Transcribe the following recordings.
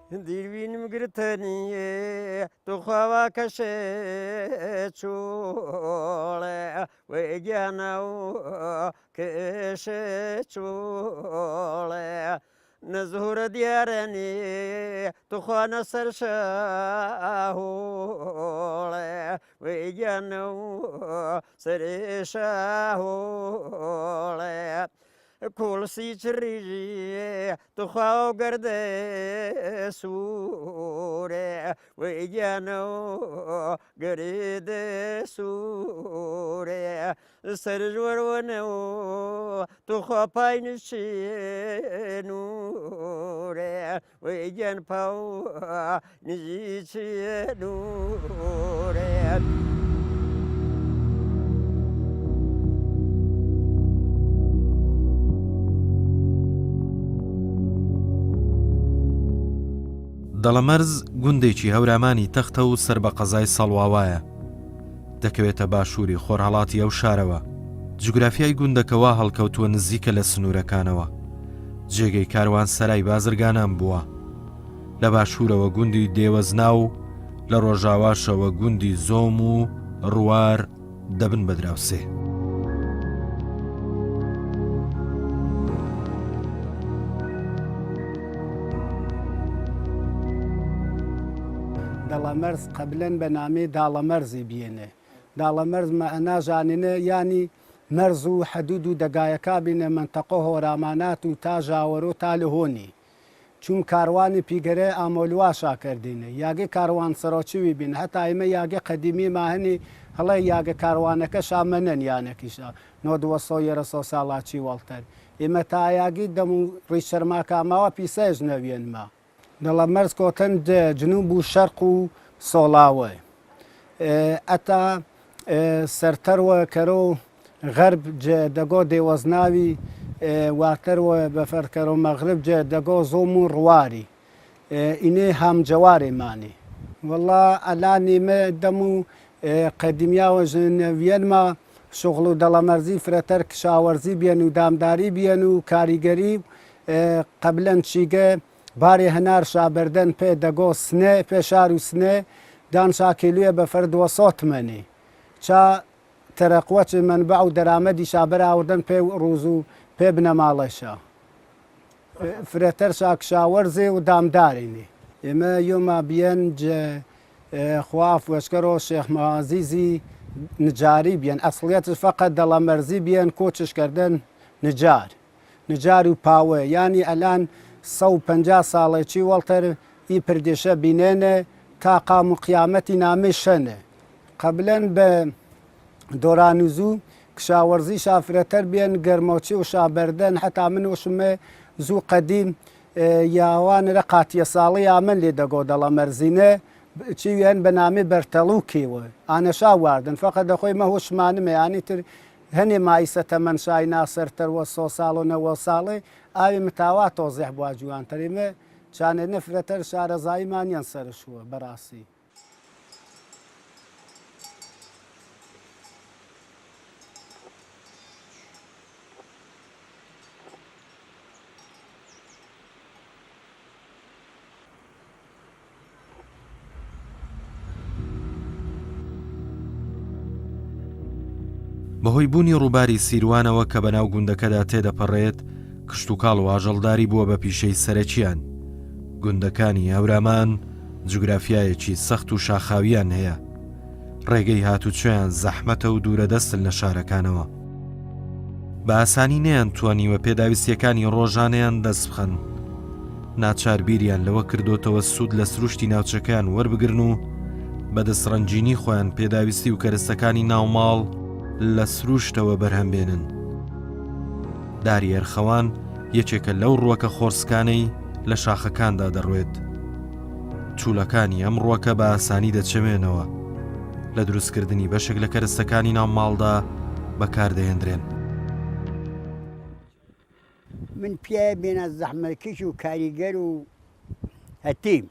دیروینم گرتنی تو خوا کشه چوله و گناو کشه چوله نزهور دیارنی تو خانه سرشاهوله و گناو سرشاهوله کلسی چریجی تو خواو گرده سوره و ایگانو گرده سوره سرجور و نو تو خوا پاینشی نوره و ایگان پاو نجیچی نوره دەڵەمەرز گوندێکی هەورامانی تەختە و سەر بە قەزای سەڵواوایە دەکەوێتە باشووری خۆرهەڵاتی ئەو شارەوە جوگرافیای گوندەکەوە هەڵکەوتووە نزیکە لە سنوورەکانەوە جێگەی کاروان سەرای بازرگانان بووە لە باشوورەوە گوندی دێوەزنا و لە ڕۆژاواشەوە گوندی زۆم و ڕوار دەبن بە دراوسێ دەڵەمەرز قەبلەن بە نامێ داڵەمەرزی بێنێ داڵەمەرز مەعنا ژانینە ینی مەرز و حەدود و دەگایەکا بینە منتەقە هۆرامانات و تا ژاوەرۆ تا لەهۆنی چوم کاروانی پیگەرە ئامۆلواشا کردینە یاگە کاروان سەرۆچوی بین هەتا ئێمە یاگە قەدیمی ماهنی هەڵێ یاگە کاروانەکە شامەنەن یانەکیشا نۆدوەسۆ یێرەسۆ ساڵاچی وەڵتەر ئێمە تا یاگی دەم و ڕیشەرماکاماوە پیسەژ نەوێنما دەڵەمەرز کۆتەن جنوب و شەرق و سۆڵاوە ئەتا سەرتەروە کەرۆ غەرب دەگۆ دێوەزناوی واتەروە بەفەرکەرۆ مەغرب دەگۆ زۆم و ڕواری ئینێ هەمجەوارێمانی وەڵا ئەلانیمە دەم و قەدیمیاوە ژنەڤێنما شغڵ و دەڵەمەرزی فرەتەر کشاوەرزی بێن و دامداری بێن و کاریگەری قەبلەن چیگە بارێ هەنار شابەردەن پێ دەگۆ سنێ پێشار و سنێ دانشاکیلویە بە فەردووە سۆتمەنی چا تەرەقوەچ منبع و دەرامەدی شابەراوردن پێ ڕووز و پێ بنە ماڵەشە فرەتەر شاکشاوەرزێ و دامدارینی ئێمە یۆما بیەن خواف وەشکەرۆ شێخ مەعازیزی نجاری بیەن ئەسڵیەتش فەقەت دەڵەمەرزی بیەن کۆچشکردن نجار و پاوە ینی ئەلان 150 ساڵێکی وەڵتەر ئی پردێشە بینێنە تا قام و قیامەتی نامێ شەنە قەبلەن بە دۆرانوزوو کشاوەرزی شافرەتەر بێن گەرمۆچی و شابەردەن هەتا من وشمێ زوو قەدیم یاوانرە قاتیە ساڵی ئامن لێ دەگۆ دەڵەمەرزینە چی وێن بە نامێ بەرتەڵوکیوە ئانەشا واردن فەقەت دەخۆی مە هۆشمانمە ینی تر هەنێ مایسە تەمەنشای ناسەرتەرەوە 100 ساڵ و 90 ساڵێ ئاوی متاوا تۆزیح بووە جوانتەرێمە چانێ نەفرەتەر شارەزاییمانیان سەرشووە بەڕاستی بەهۆی بوونی ڕووباری سیروانەوە کە بەناو گوندەکەدا تێدەپەڕێت کشت و کاڵ و ئاژەڵداری بووە بە پیشەی سەرەکیان گوندەکانی هەورامان جوگرافیایەکی سەخت و شاخاویان هەیە ڕێگەی هاتوچۆیان زەحمەتە و دوورەدەستن لە شارەکانەوە بە ئاسانی نەیان توانیوە پێداویستیەکانی ڕۆژانەیان دەست بخەن ناچار بیریان لەوە کردوتەوە سوود لە سروشتی ناوچەکان وەربگرن و بەدەستڕەنجینی خۆیان پێداویستی و کەرستەکانی ناوماڵ لە سروشتەوە بەرهەمبێنن داری ئەرخەوان یەکێکە لەو ڕووەکە خۆرسکانەی لە شاخەکاندا دەڕوێت چوولەکانی ئەم ڕووەکە بە ئاسانی دەچەمێنەوە لە دروستکردنی بەشێک لە کەرستەکانی ناوماڵدا بەکاردەهێنرێن من پیاە بێنە زەحمەتکەش و کاریگەر و هەتیم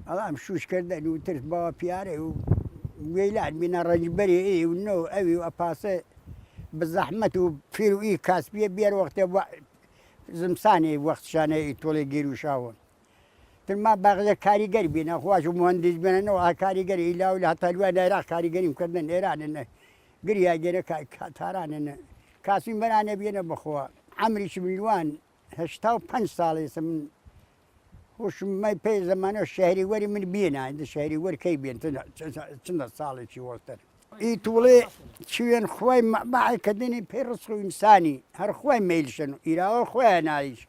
ئەڵام شوشکردن و ترس بەوە پیارێ و وێلات بینە ڕەنجبەری ئێ و نۆ ئەوی و ئەپاسە بە زەحمەت و فیر و ئی کاسپیە بێر وەختێ زمسانێ وەختشانەی تۆڵێ گیر و شاوە ما باغي كاريجر بينا خواش مهندس بينا نوع كاريجر إلا ولا طالوان العراق كاريجري مكردن إيران إنه قريا جينا كاتاران إنه كاسين بنا بينا بخوا عمري شملوان هشتاو 5 سال من وش ما يبي زمانه الشهري وري من بينا عند الشهري وري كي بين تنا صالح شي وقتها اي طولي شوين خوي معي كدني بيرسخ انساني هر خوي ميلشن الى خوي نايش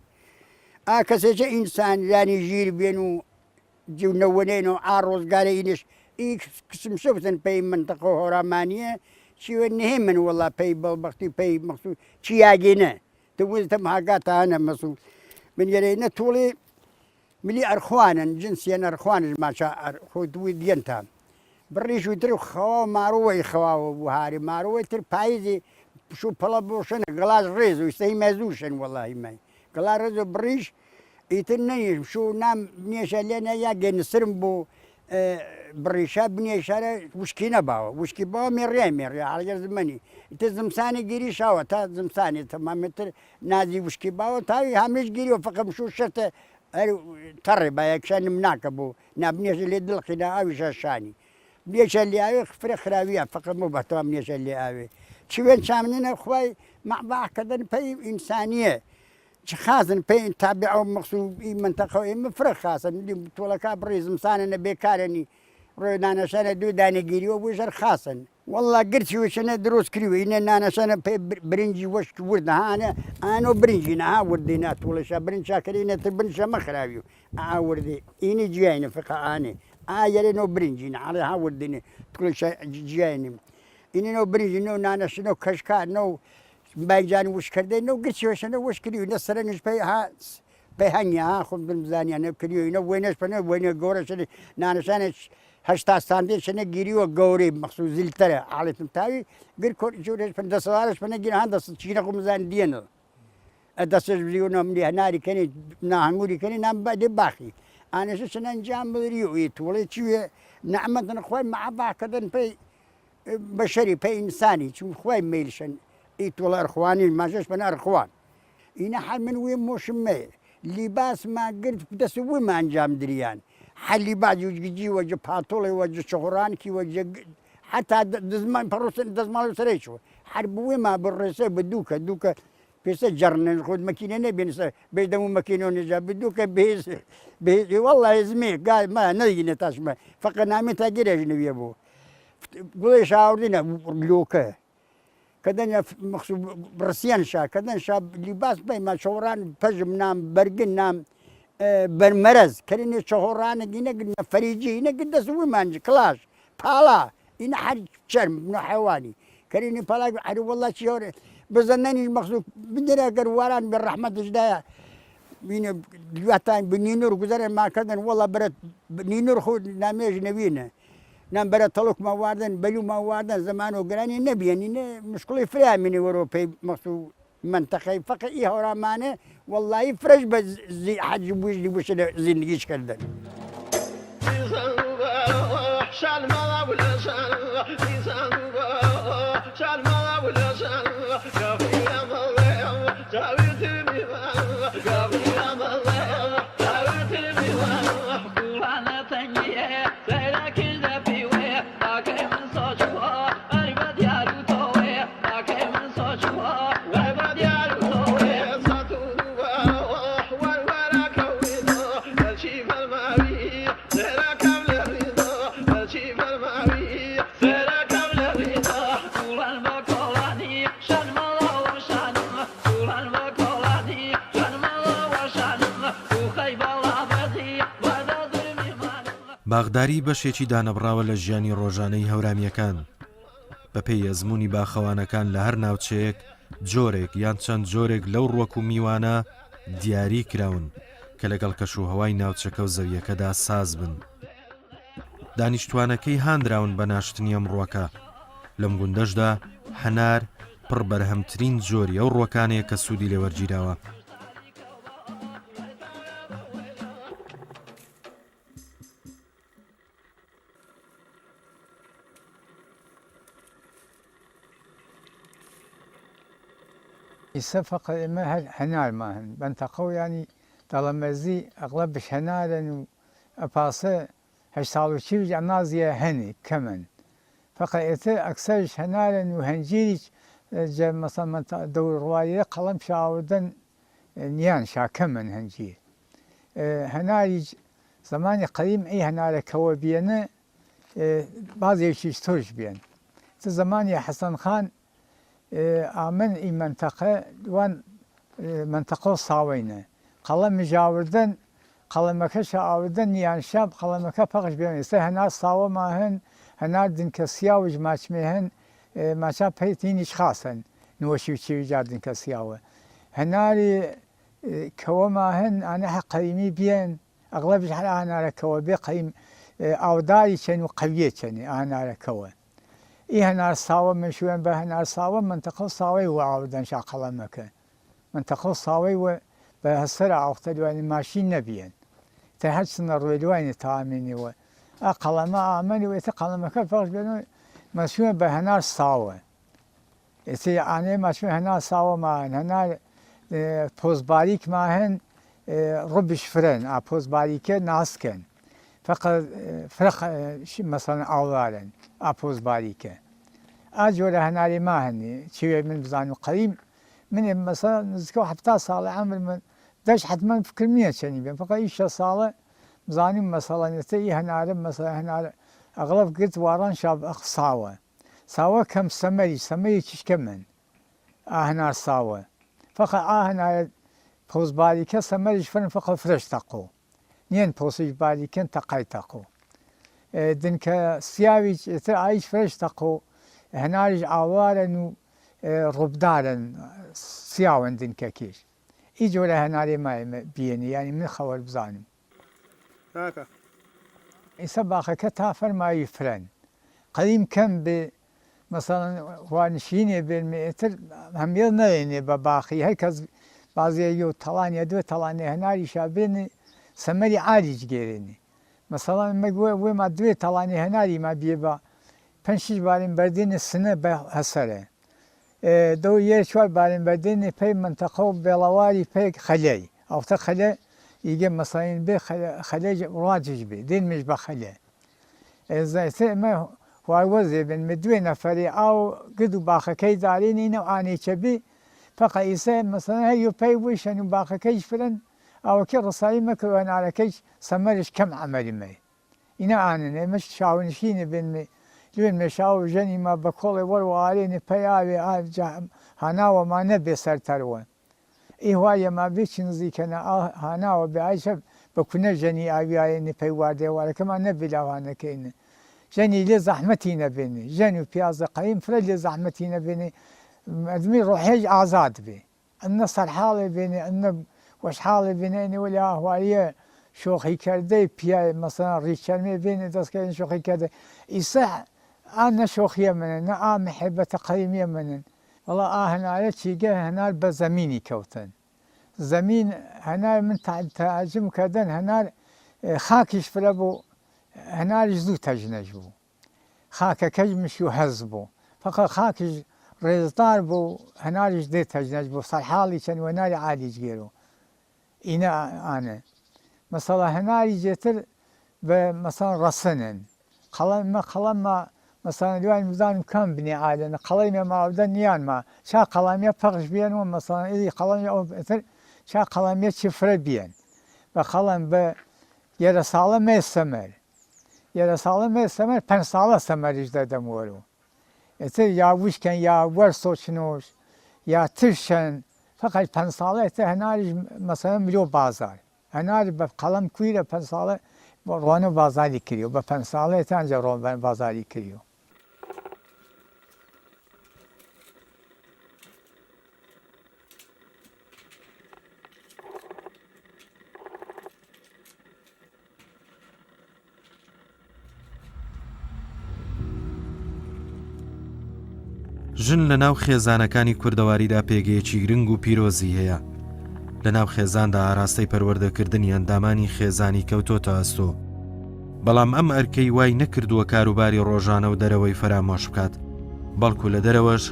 اكسج انسان يعني يجير بينو جو نونينو عروس قال ينش اي قسم شفتن بي منطقه هرمانيه شو نهمن والله بي بلبختي بي مقصود شياجينا توز تم حاجات انا مسؤول من يرينا طولي ملي أرخوانا جنسيا أرخوانا ما شاء خذ دينتها بريش وترو خوا ماروي خوا وهاري ماروي تر بايزي شو بلا بوشن غلاس ريزو يستهي مازوشن والله ما غلاس ريزو بريش يتنين شو نام بنيشا لنا يا جن سرمبو بريشا بنيشا وشكينا باو وشكي باو مير على زماني تزمساني جيري شاو تا زمساني تمام متر نازي وشكي باو تاي همش جيري فقط شو شرط ترى بايكشان مناكبو نبنيش اللي دلقنا أوي شاشاني بنيش اللي أوي فرق خراوية فقط مو بحتوى بنيش اللي أوي شوين شامنين أخوي مع بعض كذا بي إنسانية خاصن بي تابعوا مقصود منطقة مفرق خاصة اللي طول كابريز مسانا بيكارني روينا سنة دو داني جيريو وشر خاصا والله قلت شو سنة دروس كريو إن أنا سنة برنجي وش ورد أنا برنجي نا وردينا طول شا برنجا كرينا تبرنجا مخراويو وردي إني جاينا فقا أنا يلي نو برنجي على وردينا طول شا جاينا إني نو برنجي نو نانا سنو كشكا نو بايجان وش كردي نو قلت شو سنة وش كريو نصر نش بهانيا خم بالمزانيا نو كريو نو وينش بنا وين جورش نانا سنة هشتا ساندي شنو جيريو غوري مخصوص زلترا على تمتاوي غير كل جورش بنا سوارش بنا جينا هذا تشينا كمزان دينو ادس بيونو من هناري كني ناهموري كني نام بعد باخي انا شو سنه جام ريو يتولي شو نعمه اخوي مع بعض كذا في بشري في انساني شو اخوي ميلشن يتولى اخواني ما جاش بنا اخوان هنا حال من وين مش مي لباس ما قلت بدس وين ما انجام دريان حلي بعد يجي وجه باطولي وجه شهرانكي وجه حتى دزمان بروس دزمان سريشو حربوي ما بالرسي بدوكا بيس جرن خد ماكينه نبي بيدمو ماكينه نجا بدوكا بيس والله يزمي قال ما نجي تاشما فقط نامي تاجر اجنبي ابو قولي شاورنا لوكا كذا مخصوص برسيان شا كذا شاب لباس بي ما شوران بجم نام برقن نام برمرز كريني شهوران جينا فريجي هنا قد سوي مانج كلاش بالا هنا حد شرم من حيواني كريني بالا حد والله شهور بزناني المقصود بدنا قرواران بالرحمة جدايا بين الوقتين بنينور جزر ما كذا والله برد بنينور خود نامي أجنبينا نام برد طلق ما واردن بلو ما واردن زمانه قراني نبي يعني مشكلة فرع من أوروبا مقصود منطقة فقط إيه هرمانة والله فرج بس زي حج بوجدي وش زندگیش کردن. باغداری بەشێکی دانەبراوە لە ژیانی ڕۆژانەی هەورامیەکان بەپێی ئەزمموی باخەوانەکان لە هەر ناوچەیەک جۆرێک یان چەند جۆرێک لەو ڕوەک و میوانە دیاری کراون کە لەگەڵ کەشوهەوای ناوچەکە و زەویەکەدا ساز بن. دانیشتوانەکەی هاندراون بە ناشتنی ئەم ڕووەکە لەم گوندەشدا هەنار پڕ بەرهەمترین جۆری ئەو ڕووەکانەیە کە سوودی لێوەرگیراوە. الصفقة ما هنال ماهن بنتقو يعني دەڵەمەرزی ئەغڵب بشهێنارن و ئەپاسە هەشت ساڵ و چیویش ئەنازیە هەنێ کەمن فقط ئێتر ئەکسەرش هەنارن و هەنجیریش مثلا دەوڕواییە قەڵەم شاوردن نیان شاکەمن هەنجیر هەناریش زمانی قەدیم ئەی هەنارەکەوە بێنە بازێکیش تۆش بێن زمانی حەسەن خان ئامن ئی منتەقە دوان منتەقە و ساوەینە قەڵەم مژاوردن قەڵەمەکەش ئاوردن نیان شاب قەڵەمەکە پەقش بێن ئێستا هەنار ساوەما هەن هەنار دنکە سیاوش ماچمێ هەن ماچا پەیتینیش خاسن نوۆشی و چێوی جار دنکە سیاوە هەناری کەوەما هەن ئانە قەیمی بێن ئەغڵبش هەر هەنارەکەوە بێ قەیم ئاوداری چەن و قەویە چەنێ هەنارەکەوە ئی هەنار ساوە مشوێن بە هەنار ساوە منتەقە و ساوەی وە ئاودەن شا قەڵەمەکە منتەقە و ساوەی وە بە هەسەر ئاوختە دوانی ماشین نەبیێن تا هەر چنە ڕوێ دوانی تامینیوە ئا قەڵەمە ئامەنی و ئێتە قەڵەمەکە پەخش بێن و مەسوێن بە هەنار ساوە ئێتە ئانەیە مەسوێن هەنار ساوەما هەن هەنار پۆزباریکما هەن ڕوبش فرن ئا پۆزباریکە ناسکەن فقط فرق مثلا ئاوارن ئا پۆزباریکە ئا جۆرە هەناری ما هەنێ چێوێ من بزانم قەدیم من مثلا نزیکەوە هەفتا ساڵە عەمر من دەش حتمما فکرم نییە چەنی بێن فقط ئی 6 ساڵە بزانیم مەسەڵەن ئێستا ئی هەنارە مەسەڵەن هەنارە ئەغڵب گرت واران شاب ساوە ساوە کەم سەمەرێکیش کەمن ئا هەنار ساوە فقط ئا هەنارە پۆزباریکە سەمەریش فرن فقط فرش تەقۆ نیەن پۆسیش باریکەن تەقای تەقۆ دنکە سیاویش ئێتر ئایش فرش تەقۆ هەناریش ئاوارن و ڕووبدارن سیاون دنکەکیش ئی جۆرە هەنارێ مایە بێنی ینی من خەوەر بزانم ئێستا باخەکە تا فەرمایی فرەن قەدیم کەم بێ مەسەڵەن خوانشینێ بێن ئێتر هەمێڵ نەێنێ بە باخی هەر کەس بازێ و تەڵانیە دوێ تەڵانێ هەناریشا بێنێ سەمەری عالیش گێرێنێ مەسەڵەن وێما دوێ تەڵانی هەناری ما بێ بە 5 بارین بەردێنێ سنە بە هەسەرە دە یە 4 بارین بەردێنێ پێی منتەقە و بێڵەواری پێک خەلەی ئەوتە خەلە ئیگە مەسەڵین بێ خەلەی ڕواجش بێ دێنمش بە خەلە ئێمە واوەزێ بن دوێ نەفەری ئاو گرد و باخەکەی دارێنینە و ئانێکە بێ فقط ئیسە مەسەڵەن هەیە پێی وشەن و باخەکەیش فرن ئەوەکە ڕسایی مەکە هەنارەکەیش سەمەرش کەم عەمەلیمە ئینە ئانن ئێمەش شاونشینە بێنمێ دوێن مێشا و ژەنی ما بە کۆڵێ وەروارێنێ پەیاوێ هاناوەما نەبێ سەرتەروە ئی وایە ما بێکی نزیکەنە هاناوە بێ ئایشە بە کونە ژەنی ئاویایێنێ پەی واردێوارەکەمان نەبێ لاوانەکەینە ژەنی لێ زەحمەتی نەبێنێ ژەن و پیازە قەیم فرە لێ زەحمەتی نەبێنێ ئەدمی ڕۆحێژ ئازاد بێ ئەنە سەرحاڵێ بێنێ ئەنە وەشحاڵێ بێنێنێ وە لە ئاهواییە شۆخی کردەی پیاە مەسەڵەن ڕیچەرمێ بێنێ دەستکردن شۆخی کردە ئیسە ئا نە شۆخیە منن نە ئا محبەتە قەیمیە منن وەڵا ئا هەنارە چیگە هەنار بە زەمینی کەوتن زەمین هەنار من تەعەجب کردن هەنار خاکیش فرە بوو هەناریش زوو تەژنەش بوو خاکەکەش مشی و هەز بوو فقط خاکیش ڕێزدار بوو هەناریش دێ تەژنەش بوو سەرحاڵی چەند هەناری عالیش گێرەوە ئینە ئانە مەسەڵە هەناری جێتر بە مەسەڵەن ڕەسەنن قەڵەممە مەسەڵەن دوای بزانم کەم بنێ عالەنە قەڵەمێ ماوەدە نیانما چا قەڵامیە پەخش بێنەوە مەسەڵەن ئیدی قەڵەمی ئەو ئێتر چا قەڵامیە چی فرە بێن بە خەڵەم بە یەرە ساڵە مێ سەمەر یەرە ساڵە مێ سەمەر 5 ساڵە سەمەریش دەدەم وەرەوە ئێتر یا وشکەن یا وەرسۆچنۆش یا ترشەن فقط 5 ساڵە ئێتر هەناریش مەسەڵەن مرۆ بازار هەناری بە قەڵەم کویرە 5 ساڵە ڕوانە بازاری کردیەوە بە 5 ساڵە ئێتانجا ڕۆن بازاری کردیەوە ژن لە ناو خێزانەکانی کوردەواریدا پێگەیەکی گرنگ و پیرۆزی هەیە لە ناو خێزاندا ئاراستەی پەروەردەکردنی ئەندامانی خێزانی کەوتۆتە ئەستۆ بەڵام ئەم ئەرکەی وای نەکردووە کاروباری ڕۆژانە و دەرەوەی فەرامۆش بکات بەڵکو لە دەرەوەش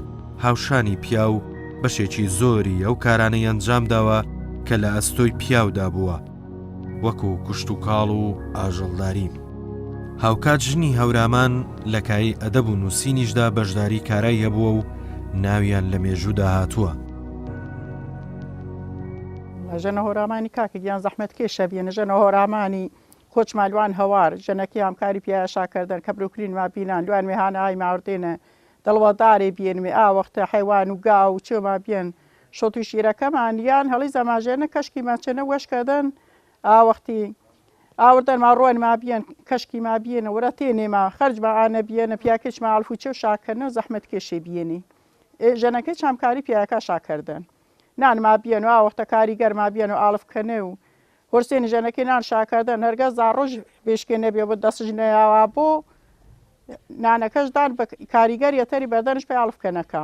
هاوشانی پیا و بەشێکی زۆری ئەو کارانەی ئەنجام داوە کە لە ئەستۆی پیاودا بووە وەکو کوشت و کاڵ و ئاژەڵداری. هاوکات ژنی هەورامان لە کای ئەدەب و نووسینیشدا بەشداری کارای هەبووە و ناویان لە مێژوودا هاتووە. ژەنە هۆرامانی کاکە گیان زەحمەت کێشە بێنە ژەنە هۆرامانی خۆچ مالوان هەوار ژەنەکەی ئامکاری پیاشاکردن کە بروکرین ما بینان لوان مێهانەهای ماوردێنە دڵوەدارێ بێنمێ ئاوەختە حیوان و گا و چێما بێن شۆت و شیرەکەمان یان هەڵی زەماژێنە کەشکی ماچێنە وەشکەدەن ئاوەختی ئاوردەن ما ڕۆن ما بێن کەشکی ما بێنە وەرە تێنێما خەرج بە ئانە بێنە پیاکەچ ما ئەلفوچێ و شاکردنە زەحمەت کێشێ بێنی ژەنەکەی چامکاری پیاکە شاکردن نان ما بێن و ئاوەختە کاریگەر ما بێن و ئاڵفکەنێ و هۆرسێنی ژەنەکەی نان شاکردن هەرگەز زاڕۆژ بێشکێنە بێ بۆ دەستژ نەیاوا بۆ نانەکەشدان بە کاریگەر یەتەری بەردەنش پێ ئاڵفکەنەکە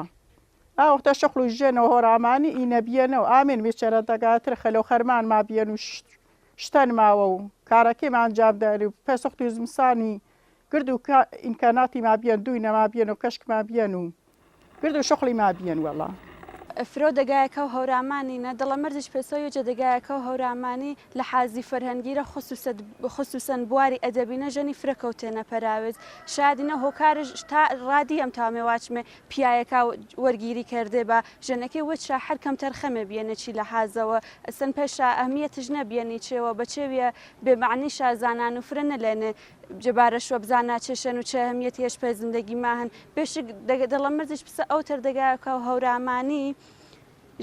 ئاوەختە شەخڵ و ژێنەوە هۆرامانی ئینە بێنەوە ئامێن وێچەرە دەگاتر خەلەو خەرمان ما بێن و شتەن ماوە و کارەکەیمان ئەنجامداری و پێسەخت و زمسانی گرد و ئیمکاناتی ما بێن دووی نەما بێن و کەشک ما بێن و گرد و شەخڵی ما بێن وەڵا فرۆ دەگایەکە و هەورامانینە دڵە مەرجش پێسەویجە دەگایەکە و هەورامانی لە حازی فەرهەنگیرە خصوصەن بواری ئەدەبینە ژەنی فرەکەوتێنە پەراوێز شادینە هۆکارش تا ڕادی ئەم تامێ واچمێ پیایەکە وەرگیری کردێ بە ژەنەکەی وچرا هەر کەم تەرخەمە بێنەچی لە حازەوە ئەسن پێشا ئەهمیەتش نەبیێنی چێوە بەچێویە بێمعنی شازانان و فرە نەلێنێ جبارە شوە بزاننا چێشەن و چه هەمیەت هێش پێ زندگی ماهن پێش دڵە مەرجش پسە ئەو تەردەگایەکە و هەورامانی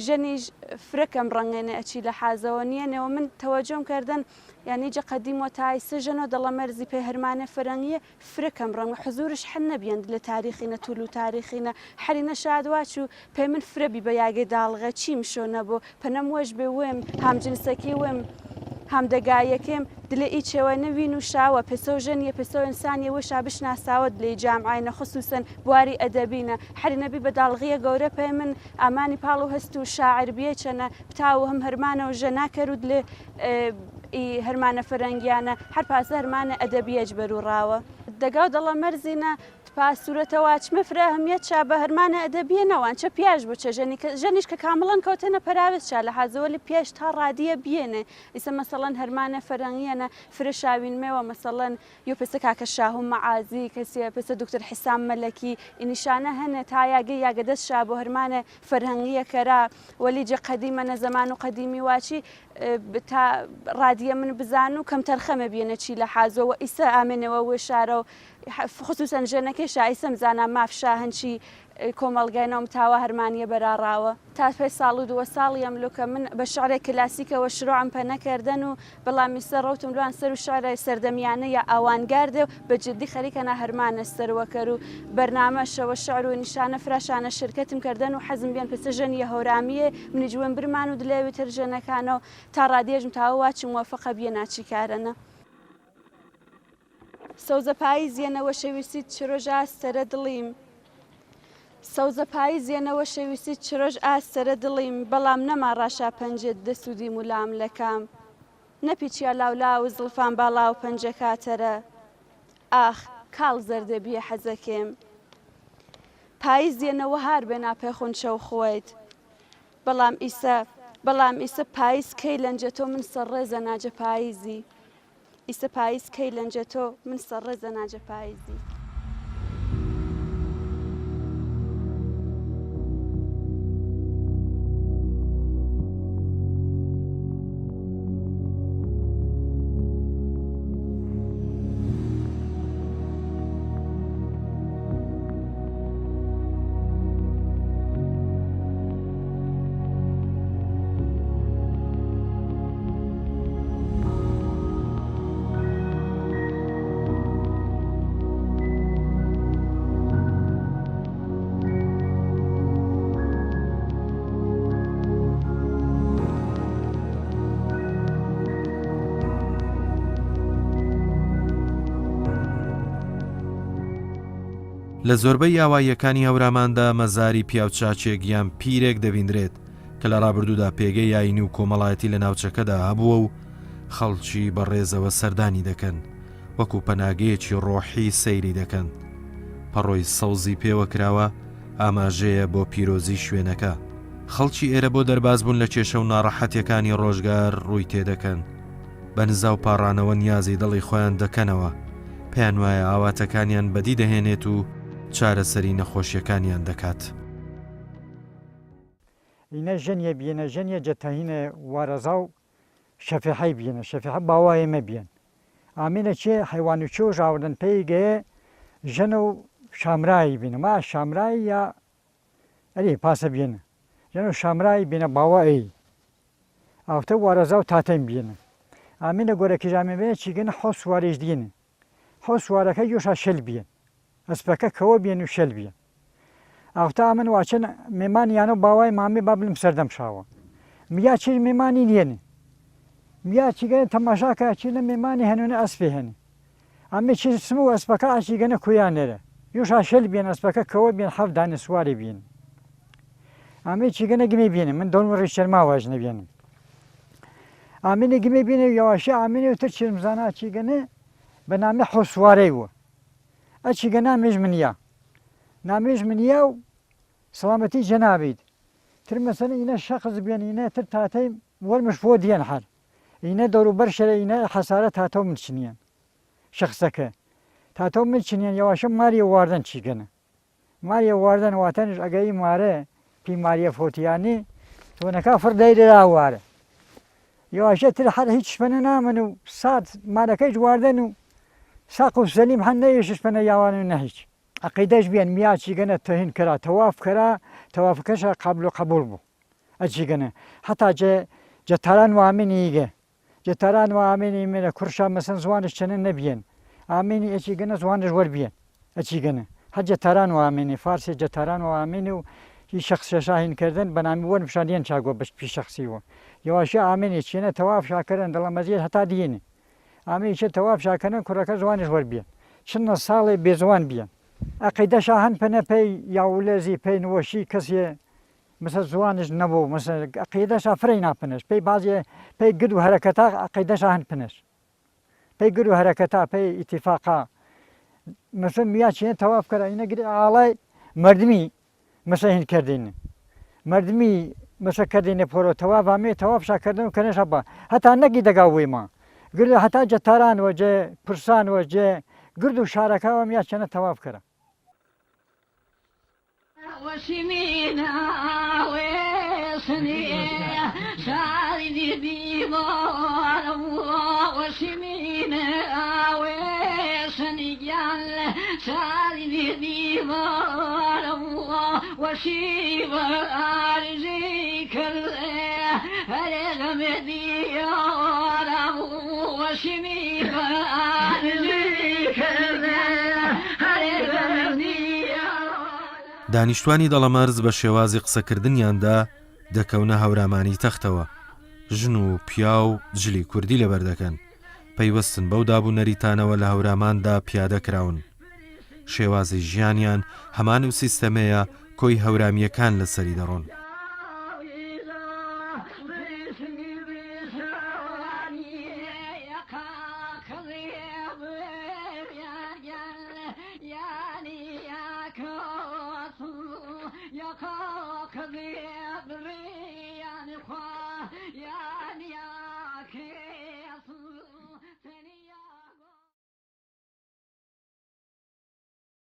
ژەنیش فرەکەم ڕەنگێنێ ئەچی لە حازەوە نیەنەوە من تەوەجۆم کردن یعنی جە قەدیم و تایسە ژەنەوە دڵە مەرزی پێ هەرمانە فەرەنگیە فرەکەم ڕەنگ حزورش هەر نەبیێن لە تاریخینە توول و تاریخینە حرینە شادواچ و پێ من فرەبی بە یاگەی داڵغە چیم شۆ نەبوو پەنەم وەش بێ وێم هەمجنسەکەی وێم هەمدەگایەکەم دلێ ئیچەوە نەوین و شاوە پێسە و ژەنیە پێسە ئینسانیە وشا بشناساوە لێ جامعینە خصوصەن بواری ئەدەبینە هەری نەبی بەداڵغیە گەورە پێ من ئامانی پاڵ و هەست و شاعر بێ چەنە پتاوە هەم هەرمانە و ژەناکەرود لێ هەرمانە فەرەنگیانە هەر پاسە هەرمانە ئەدەبیەج بەروڕاوە دەگاو دڵە مەرزینە پاسوورەتە واچمە فرە هەمیەت چا بە هەرمانە ئەدەبیێنەوەن چە پیاش بۆ چە ژەنیش کە کامڵەن کەوتنە پەراوێت چا لە حازەوەلی پێش تا ڕادیە بێنێ ئیسە مەسەڵەن هەرمانە فەرەنگیانە فرە شاوینمەوە مەسەڵەن یۆ پێسە کاکە شاهوم مەعازی کەسیە پێسە دکتۆر حیسام مەلەکی ئینیشانە هەنە تا یاگەی یاگەدەست شا بۆ هەرمانە فەرهەنگیە کەرا وەلیجە قەدیمەنە زەمان و قەدیمی واچی تا ڕادیە من بزان و کەم تەرخەمە بێنە چی لە حازەوە ئیسە ئامێنەوە وێ شارە و خصوصەن ژەنەکەی شایسەم زانە مافشا هەنچی کۆمەڵگەینەوەم تاوە هەرمانیە بەراڕاوە تا پێ ساڵ و دووە ساڵی ئەم لوکە من بە شعرێک کلاسیکەوە شروعم پە نەکردن و بەڵامی سەر ڕوتم لوان سەر و شعرە سەردەمیانە یا ئاوانگاردێ و بە جددی خەریکەنە هەرمانە سەروەکەر و بەرنامەشەوە شعر و نیشانە فراشانە شرکەتم کردن و حەزم بیان پێسە ژەنیە هەورامیە منی جوێن برمان و دلێوی تر ژەنەکانەوە تا ڕادێژم تاوە واچم وەفەقە بێ ناچی کارەنە سەوزە پاییزیەنەوە شەویستی چرۆژ ئاستەرە دڵیم سەوزە پاییزیەنەوە شەویستی چرۆژ ئاستەرە دڵیم بەڵام نەما ڕاشا پەنجێت دەسوودی مولام لەکام نەپیچیا لاولا و زڵفان باڵا و پەنجە کاتەرە ئاخ کاڵ زەردە بیە حەزەکێم پاییزیەنەوە هار بێنا پێخۆنچە و خۆیت بەڵام ئیسە پاییز کەی لەنجەتۆ من سەرڕێزە ناجە پاییزی ئیسە پاییز کەی لەنجەتۆ من سەرڕێزە ناجە پاییزی لە زۆربەی یاواییەکانی هەوراماندا مەزاری پیاوچاچێک یان پیرێک دەبیندرێت کە لە ڕابردوودا پێگەی یاینی و کۆمەڵایەتی لە ناوچەکەدا هەبووە و خەڵکی بەڕێزەوە سەردانی دەکەن وەکو پەناگەیەکی ڕۆحی سەیری دەکەن پەڕۆی سەوزی پێوە کراوە ئاماژەیە بۆ پیرۆزی شوێنەکە خەڵکی ئێرە بۆ دەرباز بوون لە کێشە و ناڕەحەتیەکانی ڕۆژگار ڕووی تێدەکەن بە نزا و پاڕانەوە نیازی دڵی خۆیان دەکەنەوە پێیان وایە ئاواتەکانیان بەدی دەهێنێت و چارەسەری نەخۆشیەکانیان دەکات. اینە ژەنیە بینە ژەنیە جەتەهینە وارەزا و شەفیحەی بینە شەفیحە باوایە مەبیێن ئامینە چێ حیوان و چێ و ژاوردن پێی گەیە ژەنە و شامرایی بینە ما شامرایی یا ئەری پاسە بینە ژەنە و شامرایی بینە باوایی ئاوتە وارەزا و تاتەیم بینە ئامینە گۆرەکی ژامێ بێ چیگەنە حۆ سوارێژ دینە حۆ سوارەکە یۆشا شەل بیە ئەسپەکە کەوە بێن و شەل بیە ئاوتا من واچن مێمانیانە باوای مامی با بلم سەردەم شاوە میا چی مێمانی نیێنێ میا چیگەنە تەماشاکە چینە مێمانی هەنوێنە ئەسپێ هەنێ ئەمێ چی سم و ئەسپەکە ئاچیگەنە کویانێرە یۆشا شەل بێن ئەسپەکە کەوە بێن حەف دانە سوارێ بین ئەمێ چیگەنە گمێ بینە من دڵم ڕێ شەرما واژ نەبێنم ئامینە گمێ بینە یاواشی ئامینە وتر چرمزانە چیگەنە بە نامێ حۆ سوارەی وە ئەچیگە نامێژ منیا نامێژ منیا و سەلامەتی جەنابیت تر مەسەلەن ئینە شەخص بێن ئینە تر تاتەی وەرمش بۆ دیێن هەر ئینە دەوروبەر شەرە ئینە حەسارە تاتەو منچنیان شەخصەکە تاتەو منچنیان یاواشە ماریە واردن چیگەنە ماریە واردن واتەنش ئەگەی مارە پیماریە فۆتیانی تۆنەکە فڕدەیرا وارە یاواشە تر هەر هیچ شپەنە نامن و سات مارەکەی واردن و ساق و سەلیم هەن نەیەش شپەنە یاوان و نەهیچ عقیدەش بێن میا چیگەنە تەهین کرا تەواف کرا تەوافەکەشە قبل و قبول بوو ئەچیگەنە هەتا جەتاران وامینی ئیگە جەتاران وامینی منە کورشا مەسەن زوانش چەنە نەبیێن ئامینی ئەچیگەنە زوانش وەربیێن ئەچیگەنە هەر جەتاران وامینی فارسی جەتاران وامینی و هیچ شخص شاهینکردن بەنامی وەرمشانیان چاگۆ بەشپی شخصیوە یاواشە ئامینی چێنە تەواف شاکردن دڵە مەزیێت هەتا دیێنێ ئامی چێ تەواف شاکردن کوڕەکە زوانش وەربیێن چنە ساڵی بێزوان بیان عقیدەشا هەن پەنە پێی یاولێزی پێی نوەشی کەسێ مثل زوانش نەبوو مثل عقیدەشا فڕی ناپنش پێی بازێ پێی گرد و هەرەکەتا عقیدەشا هەن پنش پێی گرد و هەرەکەتا پێی ئیتیفاقا مثل میا چێنە تەواف کرا ئینە گری ئاڵای مردمی مثل هین کردینە مردمی مثل کردینە پۆرۆ تەواف ئامێ تەواف شاکردن و کەنەش هەبا هەتا نەگی دەگاوێما گرد هەتا جەتاران وەجێ پرسان وەجێ گرد و شارەکەوە میا چێنە تەواف کرا وسمينا وسني سالي بيبار وسمينا وسني جل سالي بيبار وشيب أرزيك الهرم ديار وشميب أرزيك الهرم ديار دانیشتوانی دەڵەمەرز بە شێوازی قسەکردنیاندا دەکەونە هەورامانی تەختەوە ژن و پیا و جلی کوردی لەبەر دەکەن پەیوەستن بەو دابوونەریتانەوە لە هەوراماندا پیادەکراون شێوازی ژیانیان هەمان و سیستەمەیە کۆی هەورامیەکان لەسەری دەڕۆن يا